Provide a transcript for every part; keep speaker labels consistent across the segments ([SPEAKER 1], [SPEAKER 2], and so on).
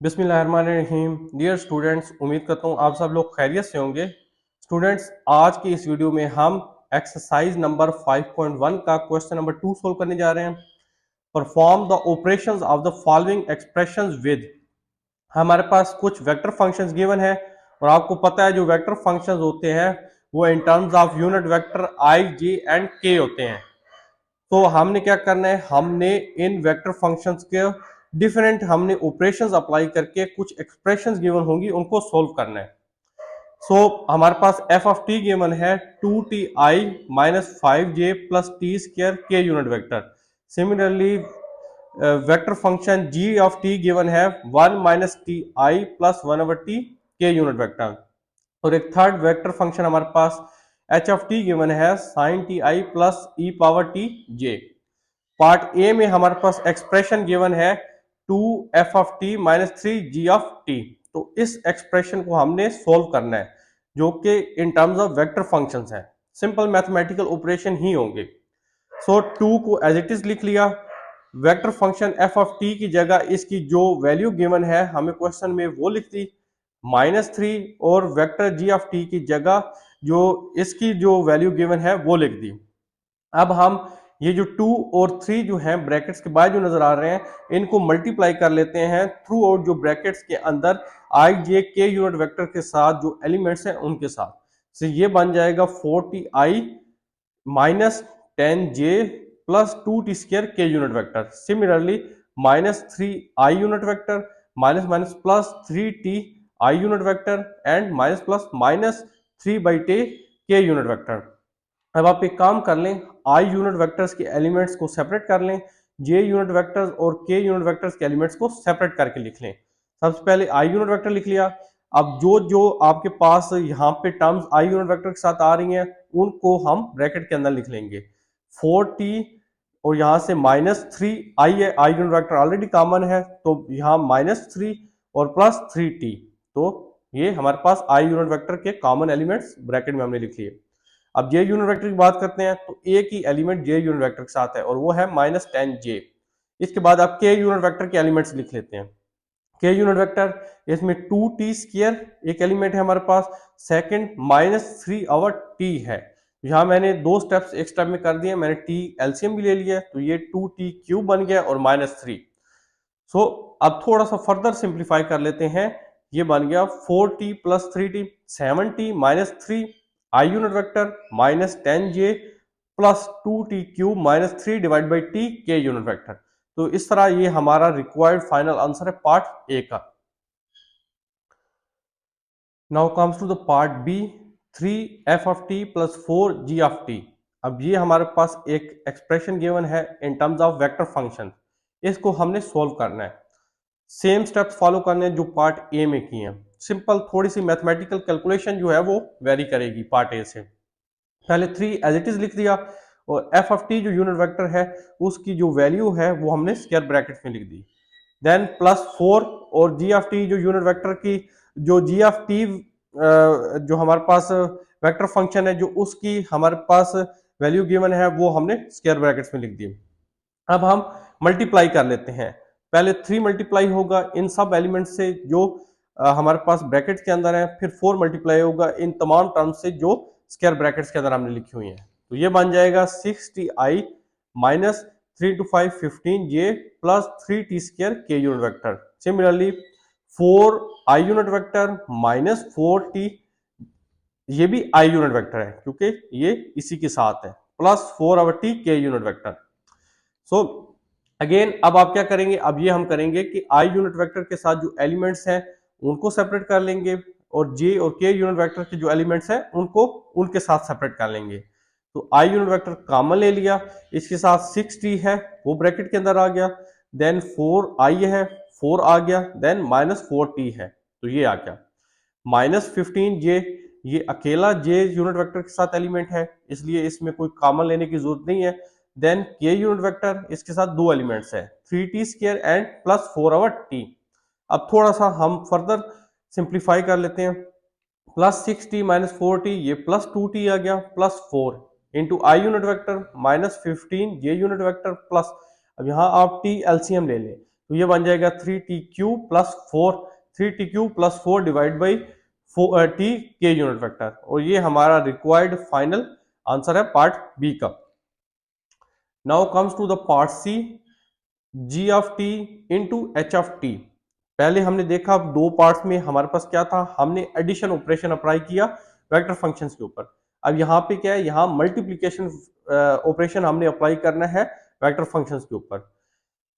[SPEAKER 1] बिस्मिल्लाहिर्रहमानिर्रहीम। Dear students, उम्मीद करता हूँ आप सब लोग खैरियत से होंगे। स्टूडेंट्स, आज की इस वीडियो में हम एक्सरसाइज नंबर 5.1 का क्वेश्चन नंबर 2 सोल्व करने जा रहे हैं। Perform the operations of the following expressions with. हमारे पास कुछ वेक्टर फंक्शंस गिवन है और आपको पता है जो वेक्टर फंक्शंस होते हैं वो इन terms of unit vector I, J and के होते हैं। तो हमने क्या करना है, हमने इन वेक्टर फंक्शंस के डिफरेंट हमने ऑपरेशंस अप्लाई करके कुछ एक्सप्रेशंस गिवन होंगी उनको सोल्व करना है। सो हमारे पास एफ ऑफ टी गिवन है 2ti-5j प्लस टी स्क्वायर के unit vector. Similarly vector function g of t given है 1-ti प्लस 1/t के यूनिट वेक्टर। और एक थर्ड वेक्टर फंक्शन हमारे पास h ऑफ t गिवन है sin ti plus e power t j। Part A में हमारे पास expression given है 2f of t minus 3g of t। तो इस एक्सप्रेशन को हमने सोल्व करना है जो कि इन टर्म्स ऑफ वेक्टर फंक्शंस है, सिंपल मैथमेटिकल ऑपरेशन ही होंगे। सो 2 को एज इट इज लिख लिया। Vector function f of t की जगह इसकी जो वैल्यू गिवन है हमें क्वेश्चन में वो लिख दी -3, और वेक्टर g ऑफ t की जगह जो इसकी जो वैल्यू गिवन है वो लिख दी। अब हम ये जो 2 और 3 जो हैं ब्रैकेट्स के बाद जो नजर आ रहे हैं इनको मल्टीप्लाई कर लेते हैं थ्रू आउट जो ब्रैकेट्स के अंदर आई जे के यूनिट वेक्टर के साथ जो एलिमेंट्स हैं उनके साथ। तो ये बन जाएगा 40i minus 10j plus 2t square के unit vector. Similarly -3i unit vector minus minus plus 3t I unit vector and minus plus minus 3/t के यूनिट वेक्टर। अब आप एक काम कर लें, आई यूनिट वेक्टर्स के एलिमेंट्स को सेपरेट कर लें, जे यूनिट वेक्टर्स और के यूनिट वेक्टर्स के एलिमेंट्स को सेपरेट करके लिख लें। सबसे पहले आई यूनिट वेक्टर लिख लिया। अब जो जो आपके पास यहाँ पे टर्म्स आई यूनिट वेक्टर के साथ आ रही हैं उनको हम ब्रैकेट के अंदर लिख लेंगे। 4t और यहाँ से -3 आई है, आई यूनिट वेक्टर ऑलरेडी कॉमन है तो यहाँ -3 और प्लस 3t। तो ये हमारे पास आई यूनिट वेक्टर के कॉमन एलिमेंट्स ब्रैकेट में हमने लिख लिए। अब जे यूनिट वेक्टर की बात करते हैं तो एक ही एलिमेंट जे यूनिट वेक्टर के साथ है और वो है -10j। इसके बाद आप के यूनिट वेक्टर के एलिमेंट्स लिख लेते हैं। के यूनिट वेक्टर इसमें 2t स्क्वायर एक एलिमेंट है हमारे पास, सेकंड -3/t है। यहाँ मैंने दो स्टेप्स एक स्टेप में कर दिए, मैंने t एलसीएम भी ले लिया तो ये 2t क्यूब बन गया और -3। सो अब थोड़ा सा फर्दर सिंप्लीफाई कर लेते हैं। ये बन गया 4t plus 3t 7t minus 3 i unit vector minus 10j plus 2t cube minus 3 divide by t के यूनिट वेक्टर। तो इस तरह ये हमारा रिक्वायर्ड फाइनल आंसर है पार्ट ए का। Now comes to the part B, 3f of t plus 4g of t। अब ये हमारे पास एक एक्सप्रेशन गिवन है in terms of vector function, इसको हमने सोल्व करना है। सेम स्टेप्स फॉलो करने हैं जो पार्ट ए में किए हैं। सिंपल थोड़ी सी मैथमेटिकल कैलकुलेशन जो है वो वेरी करेगी पार्ट ए से। पहले 3 एज इट इज लिख दिया और एफ ऑफ टी जो यूनिट वेक्टर है उसकी जो वैल्यू है वो हमने स्क्वायर ब्रैकेट में लिख दी। देन +4 और जी ऑफ टी जो यूनिट वेक्टर की जो जी ऑफ टी जो हमारे पास वेक्टर फंक्शन है जो उसकी हमारे पास वैल्यू गिवन है वो हमने स्क्वायर ब्रैकेट्स में लिख दी। अब हम मल्टीप्लाई कर लेते हैं। पहले 3 मल्टीप्लाई होगा इन सब एलिमेंट से जो हमारे पास ब्रैकेट के अंदर है, फिर 4 मल्टीप्लाई होगा इन तमाम टर्म्स से जो स्क्वायर ब्रैकेट्स के अंदर हमने लिखी हुई है। तो ये बन जाएगा 60i minus 3 to 5 15j plus 3t square के unit vector. Similarly 4i unit vector minus 4t, ये भी i यूनिट वेक्टर है क्योंकि ये इसी के साथ है, प्लस 4/t के यूनिट वेक्टर। सो अगेन अब आप क्या करेंगे, अब ये हम करेंगे कि आई यूनिट वेक्टर के साथ जो एलिमेंट्स हैं उनको सेपरेट कर लेंगे और जे और के यूनिट वेक्टर के जो एलिमेंट्स हैं उनको उनके साथ सेपरेट कर लेंगे। तो आई यूनिट वेक्टर कॉमन ले लिया, इसके साथ 6t है वो ब्रैकेट के अंदर आ गया, देन 4i है 4 आ गया, देन -4t है तो ये आ गया, -15j ये अकेला j यूनिट वेक्टर के साथ एलिमेंट है इसलिए इसमें कोई कॉमन लेने की जरूरत नहीं है। देन के यूनिट वेक्टर इसके साथ दो एलिमेंट्स है 3t square and plus 4/t। अब थोड़ा सा हम फर्दर सिंप्लीफाई कर लेते हैं। +6t माइनस 4t ये +2t आ गया, plus 4 into i unit vector -15 J unit vector plus, अब यहाँ आप t एलसीएम ले लें, तो ये बन जाएगा 3t³ + 4 डिवाइड बाई टी के यूनिट वेक्टर, और ये हमारा रिक्वायर्ड फाइनल आंसर है पार्ट बी का। Now comes to the part C, g of t into h of t. पहले हमने देखा दो पार्ट्स में हमारे पास क्या था, हमने एडिशन ऑपरेशन अप्लाई किया वेक्टर फंक्शंस के ऊपर। अब यहाँ पे क्या है, यहाँ मल्टीप्लिकेशन ऑपरेशन हमने अप्लाई करना है वेक्टर फंक्शंस के ऊपर।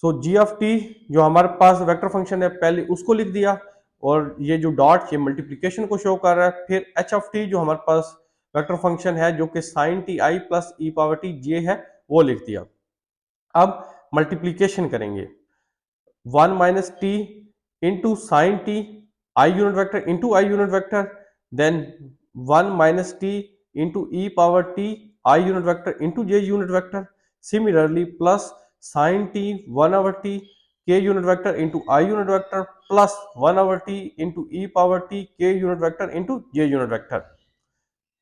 [SPEAKER 1] सो g ऑफ t जो हमारे पास वेक्टर फंक्शन है पहले उसको लिख दिया, और ये जो डॉट ये मल्टीप्लिकेशन को शो कर रहा है। फिर h ऑफ t जो हमारे पास वेक्टर फंक्शन है जो कि sin ti plus e power t j है वो लिख दिया। अब मल्टीप्लीकेशन करेंगे, 1 minus t into sine t i unit vector into i unit vector, then 1 minus t into e power t i unit vector into j unit vector, similarly plus sine t 1/t के unit vector into i unit vector plus 1/t into e power t के unit vector into j unit vector.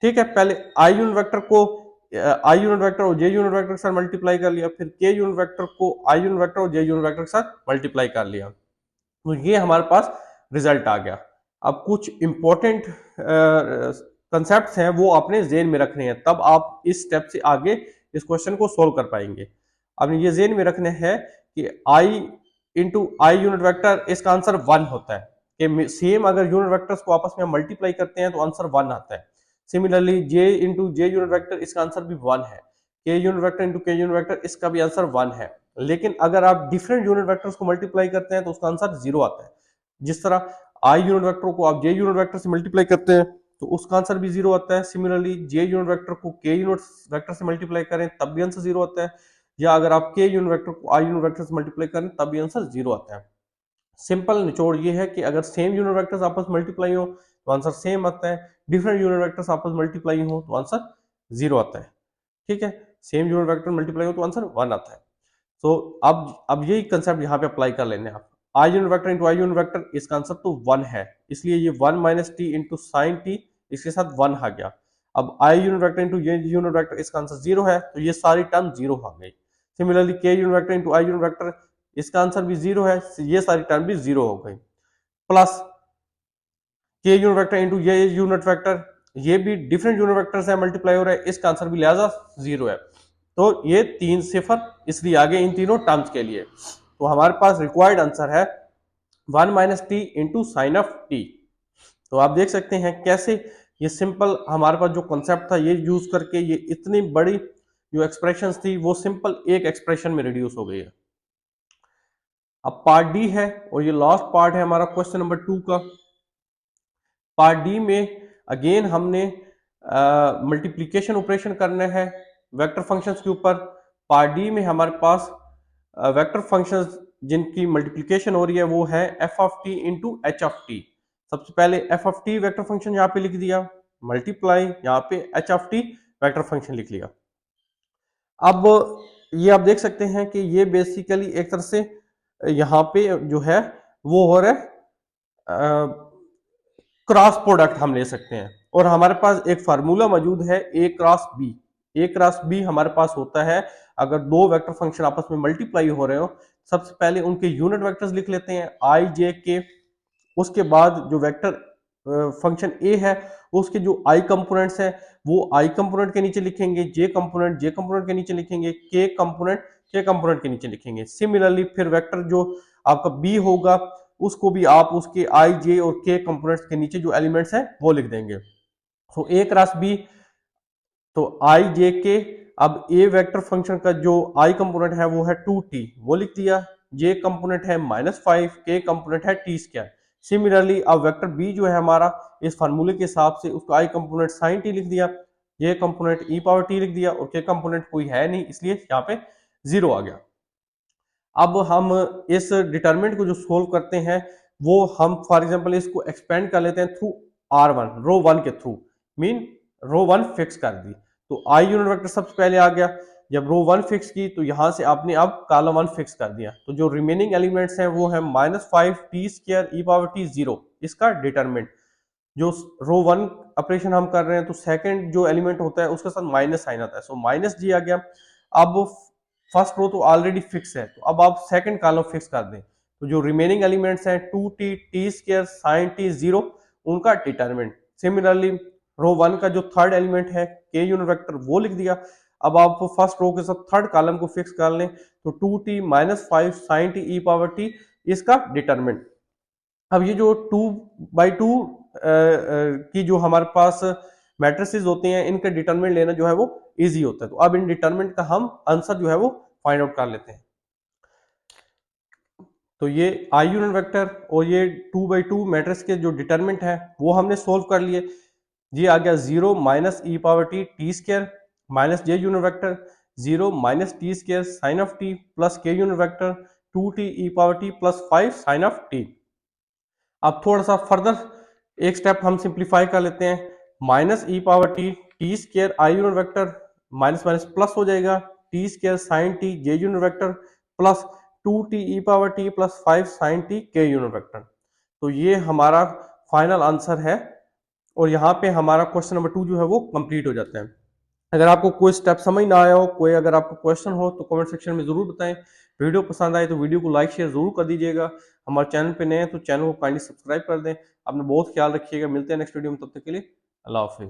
[SPEAKER 1] ठीक है, पहले आई unit vector को आई unit vector और जे unit vector के साथ multiply कर लिया, फिर के यूनिट वेक्टर को आई यूनिट वेक्टर और जे यूनिट वेक्टर के साथ मल्टीप्लाई कर लिया, तो ये हमारे पास रिजल्ट आ गया। अब कुछ इंपॉर्टेंट कंसेप्ट्स हैं वो आपने जेन में रखने हैं, तब आप इस स्टेप से आगे इस क्वेश्चन को सोल्व कर पाएंगे। आपने ये जेन में रखने हैं कि आई इंटू आई यूनिट वेक्टर इसका आंसर 1 होता है, कि सेम अगर यूनिट वेक्टर्स को आपस में मल्टीप्लाई करते हैं तो आंसर 1 आता है। Similarly J into j unit vector इसका आंसर भी 1 है, के यूनिट वेक्टर इंटू के यूनिट वेक्टर इसका भी आंसर 1 है। लेकिन अगर आप डिफरेंट यूनिट वेक्टर्स को मल्टीप्लाई करते हैं तो उसका आंसर 0 आता है। जिस तरह आई यूनिट वेक्टर को आप जे यूनिट वेक्टर से मल्टीप्लाई करते हैं तो उसका आंसर भी 0 आता है। सिमिलरली जे यूनिट वेक्टर को के यूनिट वेक्टर से मल्टीप्लाई करें तब भी आंसर 0 आता है, या अगर आप के यूनिट वेक्टर को आई यूनिट वेक्टर से मल्टीप्लाई करें तब भी आंसर 0 आता है। सिंपल निचोड़ ये है कि अगर सेम यूनिट वेक्टर्स आपस में मल्टीप्लाई हो तो आंसर सेम आता है, डिफरेंट यूनिट वेक्टर्स आपस में मल्टीप्लाई हो तो आंसर 0 आता है। ठीक है, सेम यूनिट वेक्टर मल्टीप्लाई हो तो आंसर 1 आता है। तो अब यही कंसेप्ट यहाँ पे अप्लाई कर लेने आप, आई unit vector into i unit vector इसका आंसर तो 1 है, इसलिए ये 1 minus t into sine T इसके साथ 1 आ गया। अब आई यूनिट वेक्टर इंटू ये यूनिट वेक्टर इसका आंसर 0 है, तो ये सारी टर्म 0 आ गई। सिमिलरली के unit vector into i unit vector इसका आंसर भी 0 है, ये सारी टर्म भी 0 हो गई। Plus k unit vector into ये यूनिट वेक्टर, ये भी डिफरेंट यूनिट वेक्टर से मल्टीप्लाई हो रहा है, इसका आंसर भी लिहाजा 0 है। तो ये 3 सिफर इसलिए आगे इन तीनों टर्म्स के लिए। तो हमारे पास रिक्वायर्ड आंसर है 1 minus t into sign of T. तो आप देख सकते हैं कैसे ये सिंपल हमारे पास जो कॉन्सेप्ट था ये यूज करके ये इतनी बड़ी जो एक्सप्रेशंस थी वो सिंपल एक एक्सप्रेशन में रिड्यूस हो गई है। अब पार्ट डी है और ये लास्ट पार्ट है हमारा क्वेश्चन नंबर 2 का। पार्ट डी में अगेन हमने मल्टीप्लिकेशन ऑपरेशन करना है वेक्टर फंक्शंस के ऊपर। पार्ट डी में हमारे पास वेक्टर फंक्शंस जिनकी मल्टीप्लिकेशन हो रही है वो है F of T into h of T. सबसे पहले F of T vector function यहाँ पे लिख दिया, मल्टीप्लाई यहाँ पे H of T vector function लिख लिया। अब ये आप देख सकते हैं कि ये बेसिकली एक तरह से यहाँ पे जो है वो हो रहा है क्रॉस प्रोडक्ट हम ले सकते हैं, और हमारे पास एक फार्मूला मौजूद है ए क्रॉस बी। ए क्रॉस बी हमारे पास होता है अगर दो वेक्टर फंक्शन आपस में मल्टीप्लाई हो रहे हो, सबसे पहले उनके यूनिट वेक्टर्स लिख लेते हैं आई जे के, उसके बाद जो वेक्टर फंक्शन ए है उसके जो आई कंपोनेंट्स है वो आई कंपोनेंट के नीचे लिखेंगे, जे कंपोनेंट के नीचे लिखेंगे, के कंपोनेंट के नीचे लिखेंगे। सिमिलरली फिर वेक्टर जो आपका बी होगा उसको भी आप उसके आई जे और के कंपोनेंट्स के नीचे जो एलिमेंट्स हैं वो लिख देंगे। तो ए क्रॉस बी, तो आई जे के, अब ए वेक्टर फंक्शन का जो आई कंपोनेंट है वो है 2t वो लिख दिया, जे कंपोनेंट है -5, के कंपोनेंट है t स्क्वायर। सिमिलरली अब वेक्टर बी जो है हमारा इस फार्मूले के हिसाब से उसका आई कंपोनेंट sin t लिख दिया, जे कंपोनेंट e पावर t लिख दिया, और के कंपोनेंट कोई है नहीं इसलिए यहाँ पे 0 आ गया। अब हम इस डिटरमिनेंट को जो सोल्व करते हैं वो हम फॉर एग्जांपल इसको एक्सपेंड कर लेते हैं थ्रू R1 रो 1 के थ्रू, मीन रो 1 फिक्स कर दी। तो आई यूनिट वेक्टर सबसे पहले आ गया, जब रो 1 फिक्स की तो यहां से आपने अब कॉलम 1 फिक्स कर दिया, तो जो रिमेनिंग एलिमेंट्स हैं वो है -5 t square e power t 0 इसका डिटरमिनेंट। जो रो 1 ऑपरेशन हम कर रहे हैं तो सेकंड जो एलिमेंट होता है उसके साथ माइनस साइन आता है, सो माइनस जी आ गया। अब फर्स्ट रो तो ऑलरेडी फिक्स है, तो अब आप सेकंड कॉलम फिक्स कर दें, तो जो रिमेनिंग एलिमेंट्स हैं 2t T square sine T 0 उनका डिटरमिनेंट। सिमिलरली रो 1 का जो थर्ड एलिमेंट है k यूनिट वेक्टर वो लिख दिया। अब आप फर्स्ट रो के साथ थर्ड कॉलम को फिक्स कर लें तो 2t minus 5 sine t e power t इसका डिटरमिनेंट। अब ये जो 2/2 की जो हमारे पास मैट्रिसेस होती हैं इनका डिटरमिनेंट लेना जो है वो इजी होता है। तो अब इन डिटरमिनेंट का हम आंसर जो है वो फाइंड आउट कर लेते हैं। तो ये आई यूनिट वेक्टर और ये 2/2 मैट्रिक्स के जो डिटरमिनेंट है वो हमने सोल्व कर लिए। ये आ गया 0 minus e power t t square minus j unit vector 0 minus t square sine of t plus k unit vector 2t e power t plus 5 sine of t. अब थोड़ा सा फर्दर एक स्टेप हम सिंप्लीफाई कर लेते हैं। Minus e power t t square i unit vector minus minus plus हो जाएगा t square sine t j unit vector plus 2t e power t plus 5 sine t के यूनिट वेक्टर। तो ये हमारा फाइनल आंसर है और यहाँ पे हमारा क्वेश्चन नंबर 2 जो है वो कंप्लीट हो जाता है। अगर आपको कोई स्टेप समझ ना आया हो, कोई अगर आपको क्वेश्चन हो तो कमेंट सेक्शन में जरूर बताएं। वीडियो पसंद आए तो वीडियो को लाइक शेयर जरूर कर दीजिएगा। हमारे चैनल पे नए हैं तो चैनल को काइंडली सब्सक्राइब कर दें। अपना बहुत ख्याल रखिएगा। मिलते हैं नेक्स्ट वीडियो में, तब तक के लिए अल्लाह हाफिज।